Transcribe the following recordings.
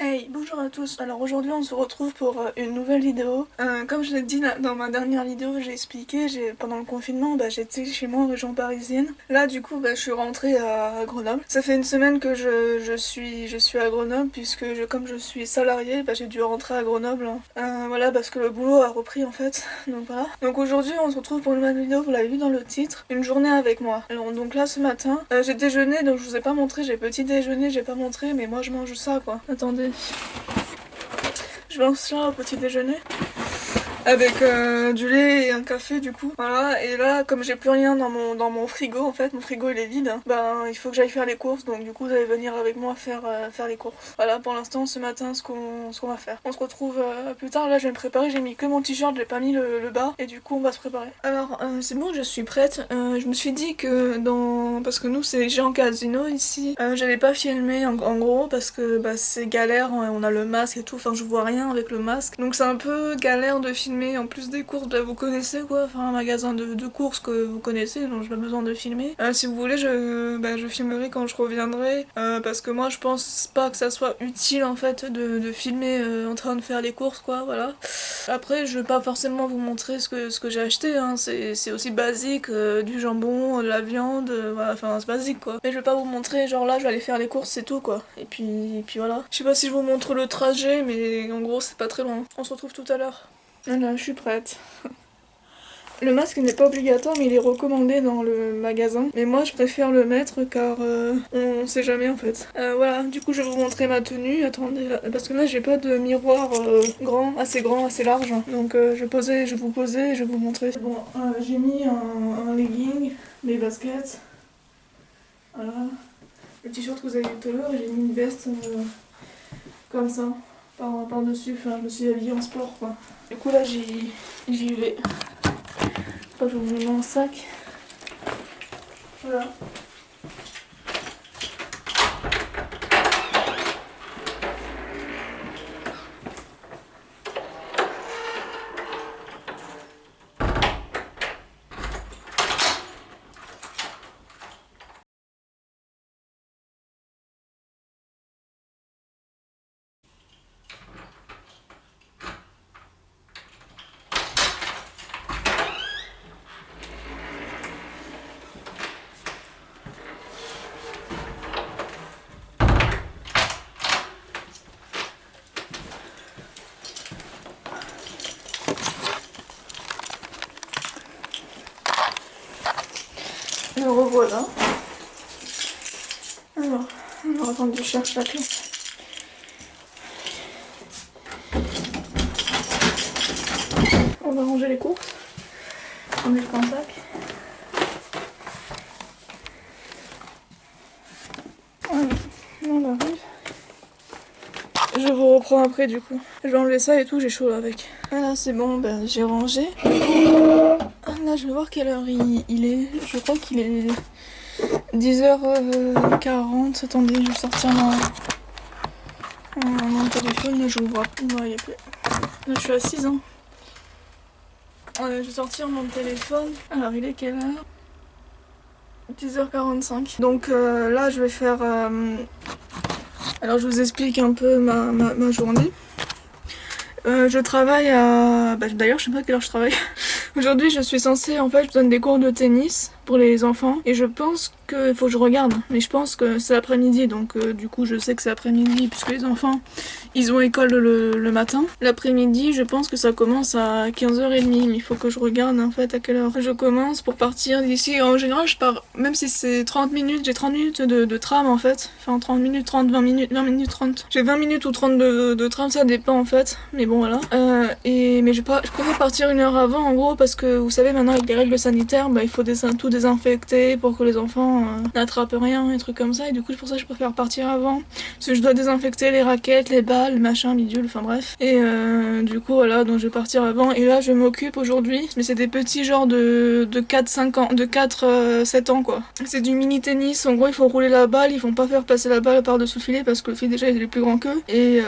Hey, bonjour à tous. Alors aujourd'hui on se retrouve pour une nouvelle vidéo. Comme je l'ai dit dans ma dernière vidéo, j'ai expliqué, pendant le confinement, j'étais chez moi en région parisienne. Là du coup, je suis rentrée à Grenoble. Ça fait une semaine que je suis à Grenoble puisque comme je suis salariée, j'ai dû rentrer à Grenoble. Voilà, parce que le boulot a repris en fait. Donc voilà. Donc aujourd'hui on se retrouve pour une nouvelle vidéo, vous l'avez vu dans le titre, une journée avec moi. Alors donc là ce matin, j'ai déjeuné, donc je vous ai pas montré, j'ai petit déjeuner, j'ai pas montré, mais moi je mange ça quoi. Attendez. Je mange ça au petit déjeuner avec du lait et un café du coup. Voilà, et là comme j'ai plus rien dans mon frigo en fait, mon frigo il est vide, il faut que j'aille faire les courses, donc du coup vous allez venir avec moi faire les courses. Voilà pour l'instant ce matin ce qu'on va faire. On se retrouve plus tard, là je vais me préparer, j'ai mis que mon t-shirt, j'ai pas mis le bas et du coup on va se préparer. Alors c'est bon, je suis prête. Je me suis dit que parce que nous c'est Géant Casino ici, j'allais pas filmer en gros parce que c'est galère, on a le masque et tout, enfin je vois rien avec le masque, donc c'est un peu galère de filmer en plus des courses, vous connaissez quoi, enfin un magasin de courses que vous connaissez, donc j'ai pas besoin de filmer. Si vous voulez je filmerai quand je reviendrai, parce que moi je pense pas que ça soit utile en fait de filmer en train de faire les courses quoi, voilà. Après je vais pas forcément vous montrer ce que j'ai acheté, hein. C'est aussi basique, du jambon, de la viande, voilà, enfin c'est basique quoi. Mais je vais pas vous montrer genre là je vais aller faire les courses, c'est tout quoi. Et puis voilà. Je sais pas si je vous montre le trajet, mais en gros c'est pas très loin. On se retrouve tout à l'heure. Voilà, je suis prête. Le masque n'est pas obligatoire mais il est recommandé dans le magasin. Mais moi je préfère le mettre car on sait jamais en fait. Voilà, du coup je vais vous montrer ma tenue. Attendez, parce que là j'ai pas de miroir grand, assez large. Donc je vais vous poser et je vais vous montrer. Bon, j'ai mis un legging, des baskets. Voilà. Le t-shirt que vous avez vu tout à l'heure et j'ai mis une veste comme ça. Par-dessus, enfin je me suis habillée en sport quoi. Du coup là j'y vais. Enfin, je vous mets mon sac. Voilà. Me revoilà. Alors attends que je cherche la clé. On va ranger les courses. On met le sac. Voilà, on arrive. Je vous reprends après du coup. Je vais enlever ça et tout, j'ai chaud là avec. Voilà, c'est bon, j'ai rangé. Là, je vais voir quelle heure il est. Je crois qu'il est 10h40. Attendez, je vais sortir mon téléphone. Là, je vous vois. Non, il est plus. Là, je suis assise. Hein. Je vais sortir mon téléphone. Alors, il est quelle heure? 10h45. Donc là, je vais faire... Alors, je vous explique un peu ma journée. Je travaille à... D'ailleurs, je sais pas à quelle heure je travaille. Aujourd'hui, je suis censée... En fait, je donne des cours de tennis pour les enfants. Et je pense qu'il faut que je regarde. Mais je pense que c'est l'après-midi. Donc du coup, je sais que c'est l'après-midi puisque les enfants, ils ont école le matin. L'après-midi, je pense que ça commence à 15h30. Mais il faut que je regarde en fait à quelle heure je commence pour partir d'ici. En général, je pars... Même si c'est 30 minutes, j'ai 30 minutes de tram en fait. Enfin, 30 minutes, 30, 20 minutes, 20 minutes, 30. J'ai 20 minutes ou 30 de tram, ça dépend en fait. Mais bon, voilà. Mais je préfère partir une heure avant en gros parce que vous savez maintenant avec les règles sanitaires, il faut tout désinfecter pour que les enfants n'attrapent rien, des trucs comme ça. Et du coup c'est pour ça que je préfère partir avant. Parce que je dois désinfecter les raquettes, les balles, machin, bidule, enfin bref. Et du coup voilà, donc je vais partir avant. Et là je m'occupe aujourd'hui, mais c'est des petits genres de 4-5 ans, de 4-7 ans quoi. C'est du mini tennis, en gros il faut rouler la balle, ils font pas faire passer la balle par-dessous le filet parce que le filet déjà il est plus grand qu'eux. Et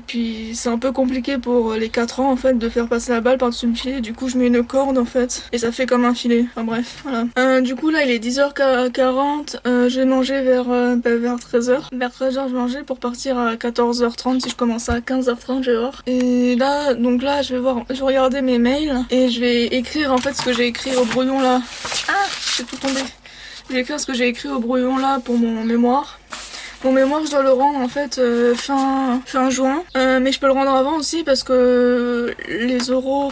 puis c'est un peu compliqué pour les 4 ans en fait de faire passer la balle par-dessus le filet. Du coup je mets une corde en fait et ça fait comme un filet. Enfin bref, voilà. Du coup là il est 10h40, j'ai mangé vers 13h. Vers 13h je mangeais pour partir à 14h30 si je commence à 15h30 je vais voir. Et là, donc là je vais regarder mes mails et je vais écrire en fait ce que j'ai écrit au brouillon là. Ah, j'ai tout tombé. Je vais écrire ce que j'ai écrit au brouillon là pour mon mémoire. Mon mémoire, je dois le rendre en fait fin juin, mais je peux le rendre avant aussi parce que les oraux,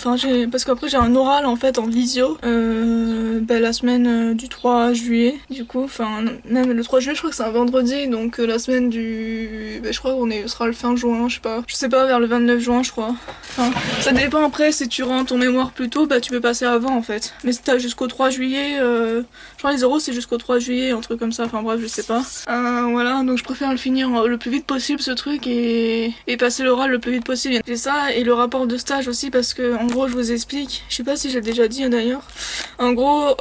parce qu'après j'ai un oral en fait en visio la semaine du 3 juillet, du coup, même le 3 juillet, je crois que c'est un vendredi, donc la semaine je crois qu'on sera le fin juin, je sais pas, vers le 29 juin, je crois. Enfin, ça dépend après, si tu rends ton mémoire plus tôt, tu peux passer avant en fait. Mais si t'as jusqu'au 3 juillet, je crois les oraux c'est jusqu'au 3 juillet, un truc comme ça, enfin bref, je sais pas. Voilà, donc je préfère le finir le plus vite possible ce truc et passer l'oral le plus vite possible. J'ai ça et le rapport de stage aussi parce que en gros je vous explique, je sais pas si j'ai déjà dit d'ailleurs. En gros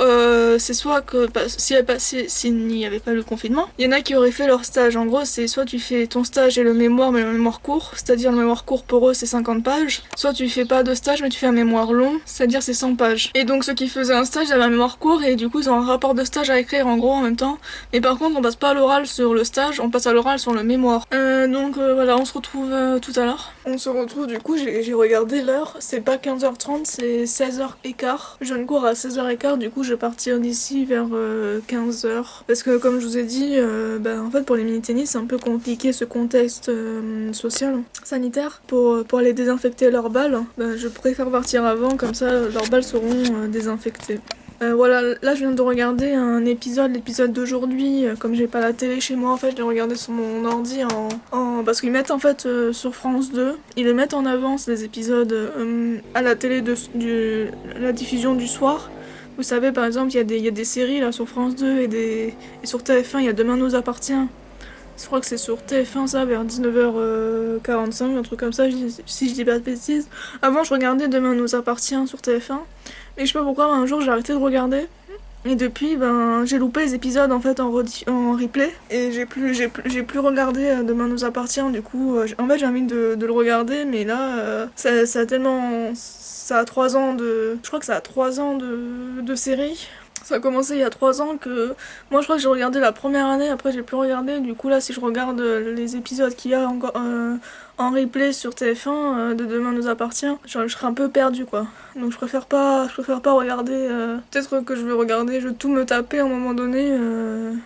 c'est soit que s'il n'y avait pas le confinement, il y en a qui auraient fait leur stage. En gros c'est soit tu fais ton stage et le mémoire mais le mémoire court, c'est-à-dire le mémoire court pour eux c'est 50 pages, soit tu fais pas de stage mais tu fais un mémoire long, c'est-à-dire c'est 100 pages. Et donc ceux qui faisaient un stage ils avaient un mémoire court et du coup ils ont un rapport de stage à écrire en gros en même temps. Mais par contre on passe pas à l'oral sur le stage, on passe à l'oral sur le mémoire. Voilà, on se retrouve tout à l'heure. On se retrouve du coup, j'ai regardé l'heure, c'est pas 15h30, c'est 16h15. Je ne cours à 16h15, du coup je vais partir d'ici vers 15h. Parce que comme je vous ai dit, en fait pour les mini-tennis c'est un peu compliqué ce contexte social, sanitaire. Pour aller désinfecter leurs balles, je préfère partir avant, comme ça leurs balles seront désinfectées. Voilà, là je viens de regarder l'épisode d'aujourd'hui, comme j'ai pas la télé chez moi en fait, je l'ai regardé sur mon ordi parce qu'ils mettent en fait sur France 2, ils les mettent en avance les épisodes à la télé de la diffusion du soir. Vous savez par exemple il y a des séries là sur France 2 et sur TF1 il y a Demain nous appartient. Je crois que c'est sur TF1 ça vers 19h45, un truc comme ça si je dis pas de bêtises. Avant je regardais Demain nous appartient sur TF1. Et je sais pas pourquoi un jour j'ai arrêté de regarder. Et depuis j'ai loupé les épisodes en fait en replay. Et j'ai plus regardé Demain nous appartient. Du coup en fait j'ai envie de le regarder. Mais là ça a tellement. Ça a 3 ans de. Je crois que ça a 3 ans de série. Ça a commencé il y a 3 ans que. Moi je crois que j'ai regardé la première année, après j'ai plus regardé. Du coup là si je regarde les épisodes qu'il y a encore en replay sur TF1 de Demain nous appartient, je serais un peu perdue quoi. Donc je préfère pas regarder. Peut-être que je vais regarder, je vais tout me taper à un moment donné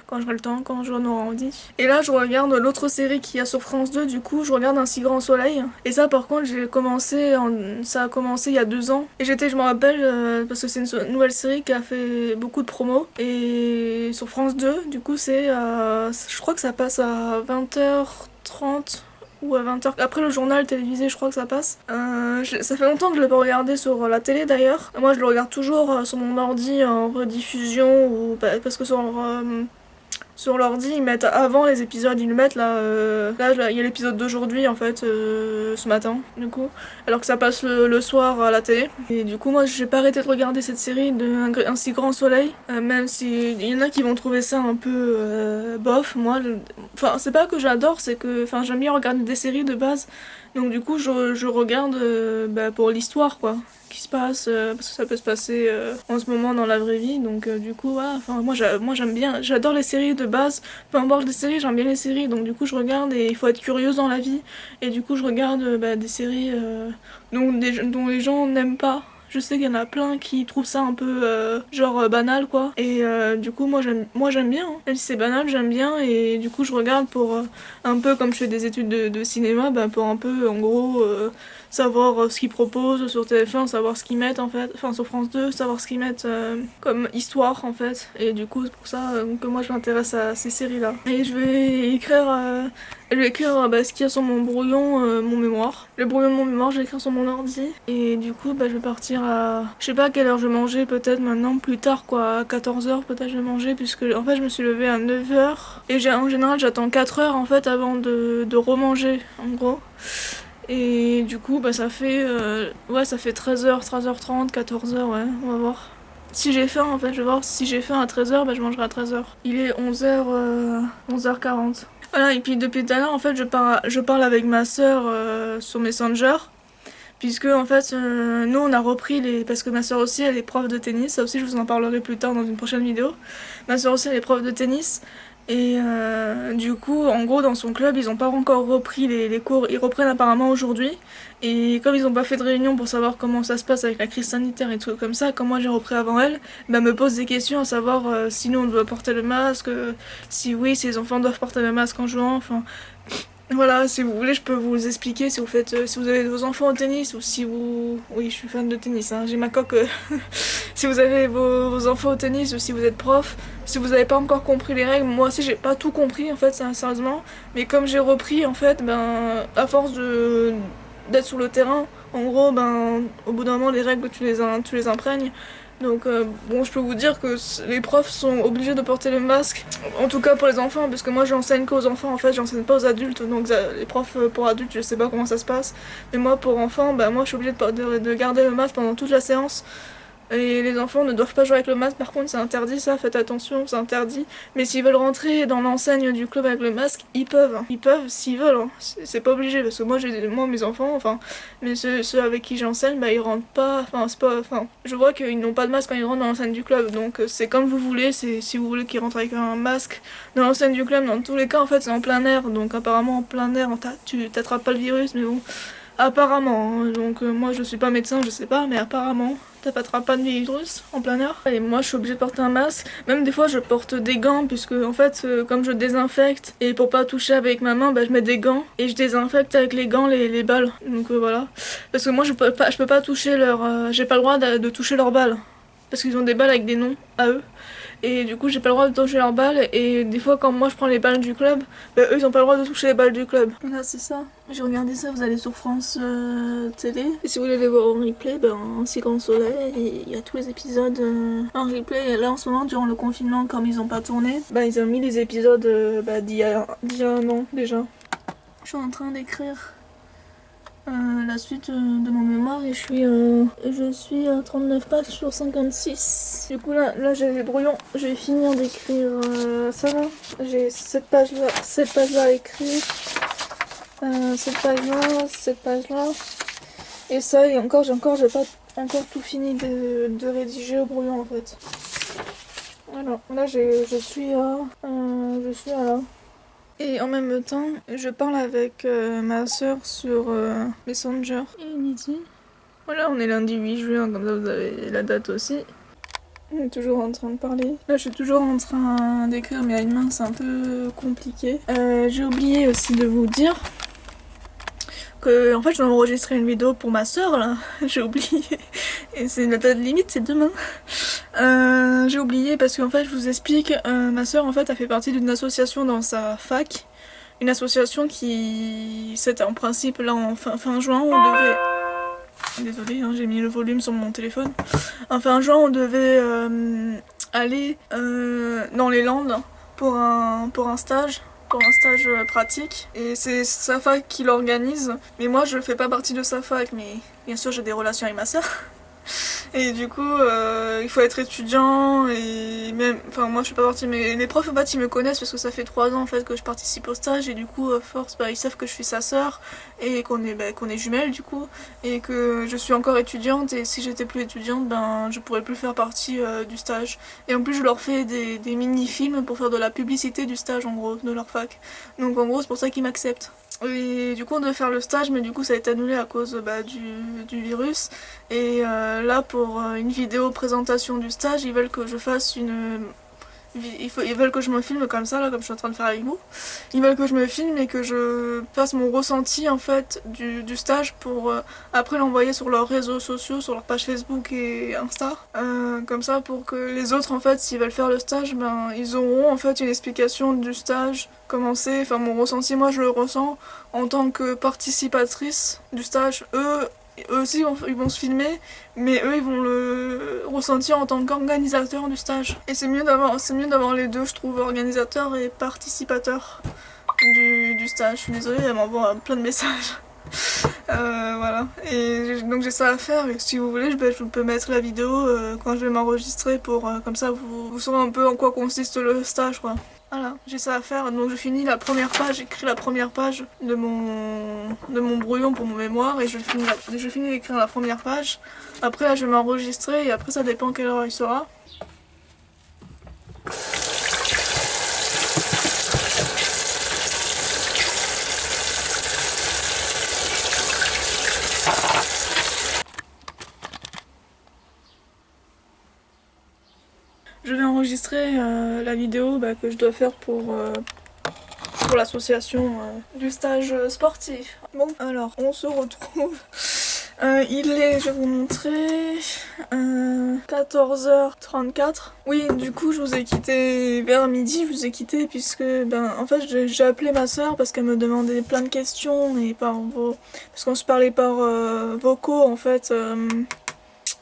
quand j'aurai le temps, quand j'en aurai envie. Et là je regarde l'autre série qu'il y a sur France 2, du coup je regarde Un si grand soleil. Et ça par contre ça a commencé il y a 2 ans. Et je me rappelle parce que c'est une nouvelle série qui a fait beaucoup de promos. Et sur France 2, du coup je crois que ça passe à 20h30. Ou à 20h. Après le journal télévisé, je crois que ça passe. Ça fait longtemps que je l'ai pas regardé sur la télé d'ailleurs. Moi je le regarde toujours sur mon ordi en rediffusion ou parce que sur l'ordi, ils mettent avant les épisodes, ils le mettent là il y a l'épisode d'aujourd'hui en fait, ce matin, du coup, alors que ça passe le soir à la télé. Et du coup, moi j'ai pas arrêté de regarder cette série de Un si grand soleil, même si il y en a qui vont trouver ça un peu bof. Moi, c'est pas que j'adore, c'est que j'aime bien regarder des séries de base, donc du coup, je regarde pour l'histoire quoi. Qui se passe parce que ça peut se passer en ce moment dans la vraie vie, donc du coup moi j'aime bien, j'adore les séries de base, peu importe les séries, j'aime bien les séries, donc du coup je regarde et il faut être curieuse dans la vie et du coup je regarde des séries dont les gens n'aiment pas. Je sais qu'il y en a plein qui trouvent ça un peu banal quoi. Et du coup moi j'aime bien. Hein. Même si c'est banal, j'aime bien et du coup je regarde pour un peu comme je fais des études de cinéma, pour un peu en gros savoir ce qu'ils proposent sur TF1, savoir ce qu'ils mettent en fait, sur France 2, savoir ce qu'ils mettent comme histoire en fait. Et du coup c'est pour ça que moi je m'intéresse à ces séries là. Et je vais écrire ce qu'il y a sur mon brouillon, mon mémoire. Le brouillon de mon mémoire, je vais écrire sur mon ordi. Et du coup, je vais partir à. Je sais pas à quelle heure je vais manger, peut-être maintenant, plus tard quoi, à 14h peut-être je vais manger, puisque en fait je me suis levée à 9h. Et en général, j'attends 4h en fait avant de remanger, en gros. Et du coup, ça fait 13h, 13h30, 14h, ouais, on va voir. Si j'ai faim, en fait, je vais voir si j'ai faim à 13h, je mangerai à 13h. Il est 11h40. Voilà, et puis depuis tout à l'heure, en fait, je parle avec ma soeur sur Messenger. puisque en fait nous on a repris parce que ma soeur aussi elle est prof de tennis, ça aussi je vous en parlerai plus tard dans une prochaine vidéo. Ma soeur aussi elle est prof de tennis et du coup en gros dans son club ils ont pas encore repris les cours, ils reprennent apparemment aujourd'hui et comme ils ont pas fait de réunion pour savoir comment ça se passe avec la crise sanitaire et tout comme ça, comme moi j'ai repris avant elle, bah me pose des questions à savoir si nous on doit porter le masque, si oui si les enfants doivent porter le masque en jouant, enfin... Voilà, si vous voulez, je peux vous expliquer si vous faites, si vous avez vos enfants au tennis ou si vous... Oui, je suis fan de tennis, hein, j'ai ma coque. Si vous avez vos enfants au tennis ou si vous êtes prof, si vous n'avez pas encore compris les règles, moi aussi j'ai pas tout compris en fait, sérieusement. Mais comme j'ai repris en fait, ben, à force d'être sur le terrain, en gros, ben, au bout d'un moment, les règles, tu les imprègnes. Donc bon, je peux vous dire que les profs sont obligés de porter le masque, en tout cas pour les enfants, parce que moi j'enseigne qu'aux enfants en fait, j'enseigne pas aux adultes, donc les profs pour adultes je sais pas comment ça se passe, mais moi pour enfants, bah moi je suis obligée de garder le masque pendant toute la séance. Et les enfants ne doivent pas jouer avec le masque, par contre c'est interdit ça, faites attention, c'est interdit. Mais s'ils veulent rentrer dans l'enseigne du club avec le masque, ils peuvent. Ils peuvent s'ils veulent, hein. C'est pas obligé, parce que moi mes enfants, enfin, mais ceux avec qui j'enseigne, bah ils rentrent pas, enfin c'est pas, enfin, je vois qu'ils n'ont pas de masque quand ils rentrent dans l'enseigne du club, donc c'est comme vous voulez, si vous voulez qu'ils rentrent avec un masque dans l'enseigne du club, dans tous les cas en fait c'est en plein air, donc apparemment en plein air, tu t'attrapes pas le virus, mais bon... Apparemment, hein. Donc moi je suis pas médecin, je sais pas, mais apparemment, t'attraperas pas de virus en plein air. Et moi je suis obligée de porter un masque, même des fois je porte des gants, puisque en fait comme je désinfecte, et pour pas toucher avec ma main, bah, je mets des gants, et je désinfecte avec les gants les balles, donc voilà. Parce que moi je peux pas toucher j'ai pas le droit de toucher leurs balles, parce qu'ils ont des balles avec des noms à eux. Et du coup j'ai pas le droit de toucher leurs balles et des fois quand moi je prends les balles du club, bah, eux ils ont pas le droit de toucher les balles du club. Là c'est ça, j'ai regardé ça, vous allez sur France Télé. Et si vous voulez les voir en replay, ben en si grand soleil, il y a tous les épisodes en replay. Et là en ce moment durant le confinement comme ils ont pas tourné, bah ils ont mis les épisodes d'il y a un an déjà. Je suis en train d'écrire la suite de mon mémoire et je suis à 39 pages sur 56. Du coup là j'ai les brouillons, je vais finir d'écrire ça là. J'ai cette page là à écrire, cette page là. Et ça et j'ai pas encore tout fini de rédiger au brouillon en fait. Alors là je suis à là. Et en même temps, je parle avec ma soeur sur Messenger. Et Lydie. Voilà, on est lundi 8 juin, comme ça vous avez la date aussi. On est toujours en train de parler. Là, je suis toujours en train d'écrire, mais à une main, c'est un peu compliqué. J'ai oublié aussi de vous dire que, en fait, je dois enregistrer une vidéo pour ma soeur, là. J'ai oublié. Et c'est la date limite, c'est demain. J'ai oublié parce qu'en fait je vous explique, ma soeur en fait a fait partie d'une association dans sa fac, une association qui, c'était en principe là en fin juin on devait, désolée hein, j'ai mis le volume sur mon téléphone, en fin juin on devait aller dans les Landes pour un stage. Pour un stage pratique et c'est sa fac qui l'organise mais moi je fais pas partie de sa fac mais bien sûr j'ai des relations avec ma soeur. Et du coup, il faut être étudiant et même, enfin moi je suis pas partie, mais les profs en fait ils me connaissent parce que ça fait 3 ans en fait que je participe au stage et du coup à force bah, ils savent que je suis sa sœur et qu'on est jumelles du coup et que je suis encore étudiante et si j'étais plus étudiante ben je pourrais plus faire partie du stage. Et en plus je leur fais des mini-films pour faire de la publicité du stage en gros de leur fac. Donc en gros c'est pour ça qu'ils m'acceptent. Et du coup on devait faire le stage mais du coup ça a été annulé à cause bah, du virus et là pour une vidéo présentation du stage ils veulent que je fasse ils veulent que je me filme comme ça là comme je suis en train de faire avec vous. Ils veulent que je me filme et que je fasse mon ressenti en fait du stage pour après l'envoyer sur leurs réseaux sociaux, sur leur page Facebook et Insta. Comme ça pour que les autres en fait s'ils veulent faire le stage ben ils auront en fait une explication du stage, comment c'est, enfin mon ressenti moi je le ressens en tant que participatrice du stage. Eux aussi ils vont se filmer mais eux ils vont le ressentir en tant qu'organisateur du stage et c'est mieux d'avoir les deux je trouve, organisateur et participateur du stage. Je suis désolée elle m'envoie plein de messages. Voilà, et donc j'ai ça à faire, et si vous voulez, je peux mettre la vidéo quand je vais m'enregistrer pour comme ça vous saurez un peu en quoi consiste le stage quoi. Voilà, j'ai ça à faire, donc je finis la première page, j'écris la première page de mon brouillon pour mon mémoire et je finis d'écrire la première page. Après là je vais m'enregistrer et après ça dépend quelle heure il sera. Je vais enregistrer la vidéo que je dois faire pour l'association du stage sportif. Bon, alors on se retrouve. Il est, je vais vous montrer, 14h34. Oui, du coup, je vous ai quitté vers midi, je vous ai quitté puisque, en fait, j'ai appelé ma soeur parce qu'elle me demandait plein de questions et parce qu'on se parlait par vocaux, en fait,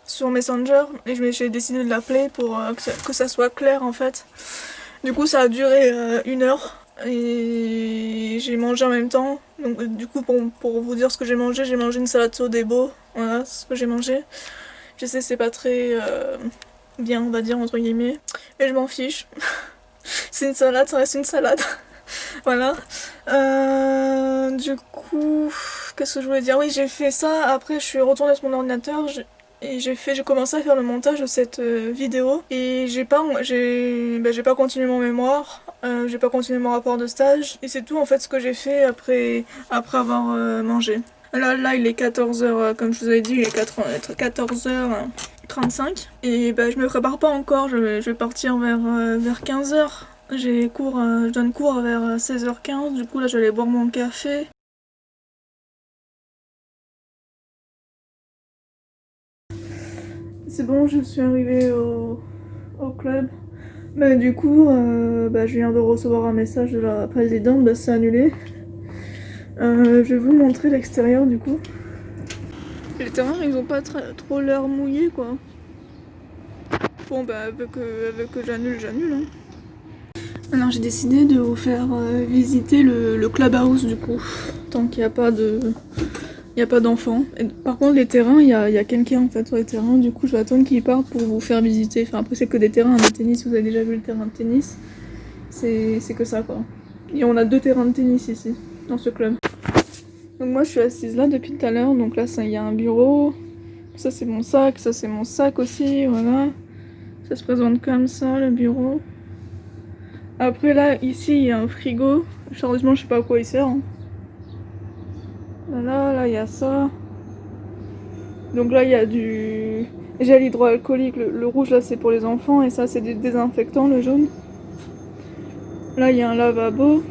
sur Messenger et j'ai décidé de l'appeler pour que ça soit clair, en fait. Du coup, ça a duré 1 heure. Et j'ai mangé en même temps. Donc du coup pour vous dire ce que j'ai mangé une salade sodebo. Voilà ce que j'ai mangé. Je sais c'est pas très bien on va dire entre guillemets. Mais je m'en fiche. C'est une salade, ça reste une salade. Voilà. Du coup, qu'est-ce que je voulais dire? Oui j'ai fait ça, après je suis retournée sur mon ordinateur. Et j'ai commencé à faire le montage de cette vidéo et j'ai pas continué mon mémoire, j'ai pas continué mon rapport de stage et c'est tout en fait ce que j'ai fait après avoir mangé. Là il est 14h, comme je vous avais dit, il est 14h35 et je me prépare pas encore, je vais partir vers 15h. Je donne cours vers 16h15, du coup là je vais aller boire mon café. C'est bon, je suis arrivée au club. Du coup, je viens de recevoir un message de la présidente, c'est annulé. Je vais vous montrer l'extérieur du coup. Les terrains, ils ont pas trop l'air mouillés quoi. Bon avec que j'annule, hein. Alors j'ai décidé de vous faire visiter le clubhouse du coup, tant qu'il n'y a pas de... Il n'y a pas d'enfants. Par contre, les terrains, il y a quelqu'un en fait sur les terrains. Du coup, je vais attendre qu'il parte pour vous faire visiter. Enfin, après, c'est que des terrains de tennis. Vous avez déjà vu le terrain de tennis. C'est que ça quoi. Et on a 2 terrains de tennis ici, dans ce club. Donc, moi, je suis assise là depuis tout à l'heure. Donc là, il y a un bureau. Ça, c'est mon sac. Ça, c'est mon sac aussi. Voilà. Ça se présente comme ça, le bureau. Après, là, ici, il y a un frigo. Sérieusement, je sais pas à quoi il sert. Hein. Là, il y a ça. Donc là, il y a du gel hydroalcoolique. Le rouge, là, c'est pour les enfants. Et ça, c'est du désinfectant, le jaune. Là, il y a un lavabo.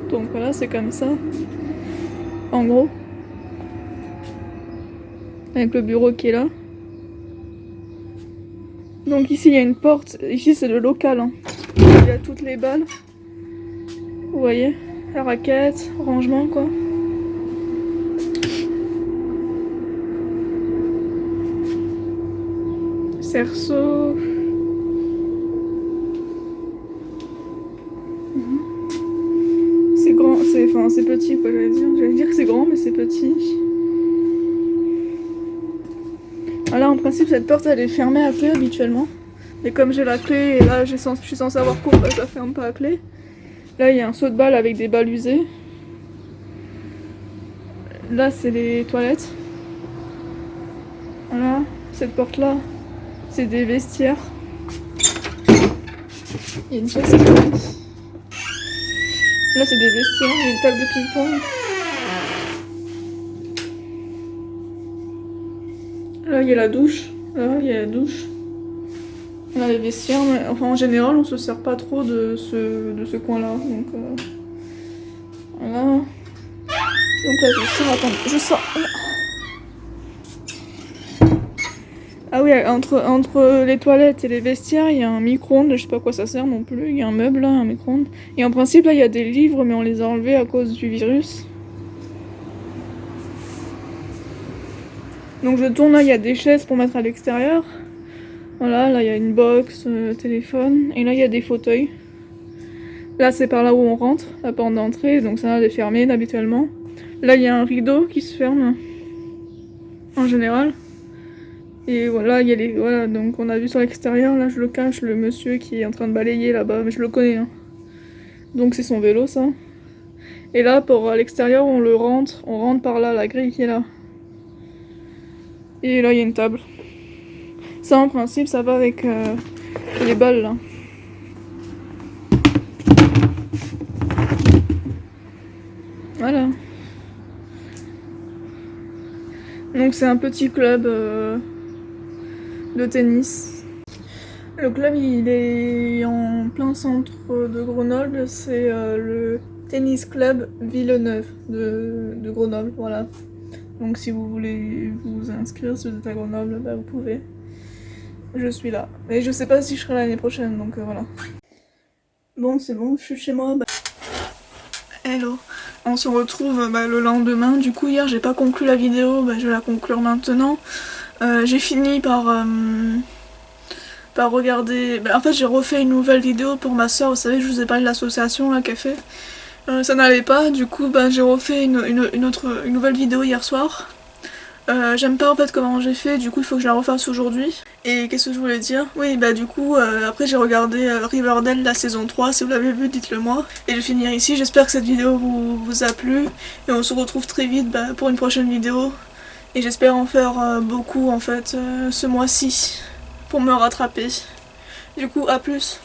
Donc voilà, c'est comme ça. En gros. Avec le bureau qui est là. Donc ici, il y a une porte. Ici, c'est le local. Hein. Il y a toutes les balles. Vous voyez, la raquette, rangement, quoi. Cerceau. C'est grand, c'est petit quoi j'allais dire. J'allais dire que c'est grand mais c'est petit. Alors en principe cette porte elle est fermée à clé habituellement. Et comme j'ai la clé et là je suis censée avoir cours, ça ferme pas à clé. Là il y a un seau de balle avec des balles usées. Là c'est les toilettes. Voilà, cette porte là c'est des vestiaires. Il y a une chaise. Là c'est des vestiaires, il y a une table de ping-pong. Là il y a la douche. Là il y a la douche. Là les vestiaires, mais enfin en général on se sert pas trop de ce coin là. Donc voilà. Donc là je sors. Ah oui, entre les toilettes et les vestiaires, il y a un micro-ondes, je sais pas à quoi ça sert non plus, il y a un meuble là, un micro-ondes. Et en principe là il y a des livres mais on les a enlevés à cause du virus. Donc je tourne là, il y a des chaises pour mettre à l'extérieur. Voilà, là il y a une box, téléphone, et là il y a des fauteuils. Là c'est par là où on rentre, la porte d'entrée, donc ça elle est fermée habituellement. Là il y a un rideau qui se ferme en général. Et voilà, il y a les. Voilà, donc on a vu sur l'extérieur, là je le cache, le monsieur qui est en train de balayer là-bas, mais je le connais. Hein. Donc c'est son vélo ça. Et là pour l'extérieur on rentre par là, la grille qui est là. Et là il y a une table. Ça en principe ça va avec les balles là. Voilà. Donc c'est un petit club de tennis. Le club il est en plein centre de Grenoble, c'est le tennis club Villeneuve de Grenoble, voilà. Donc si vous voulez vous inscrire, si vous êtes à Grenoble, bah vous pouvez. Je suis là. Mais je sais pas si je serai l'année prochaine, donc voilà. Bon c'est bon, je suis chez moi. Bah... Hello. On se retrouve le lendemain. Du coup hier j'ai pas conclu la vidéo, je vais la conclure maintenant. J'ai fini par regarder... en fait j'ai refait une nouvelle vidéo pour ma soeur, vous savez je vous ai parlé de l'association là qu'elle fait. Ça n'allait pas, du coup j'ai refait une nouvelle vidéo hier soir. J'aime pas en fait comment j'ai fait, du coup il faut que je la refasse aujourd'hui. Et qu'est-ce que je voulais dire? Oui du coup après j'ai regardé Riverdale la saison 3, si vous l'avez vu dites-le moi. Et je vais finir ici, j'espère que cette vidéo vous a plu. Et on se retrouve très vite pour une prochaine vidéo. Et j'espère en faire beaucoup en fait ce mois-ci pour me rattraper. Du coup à plus.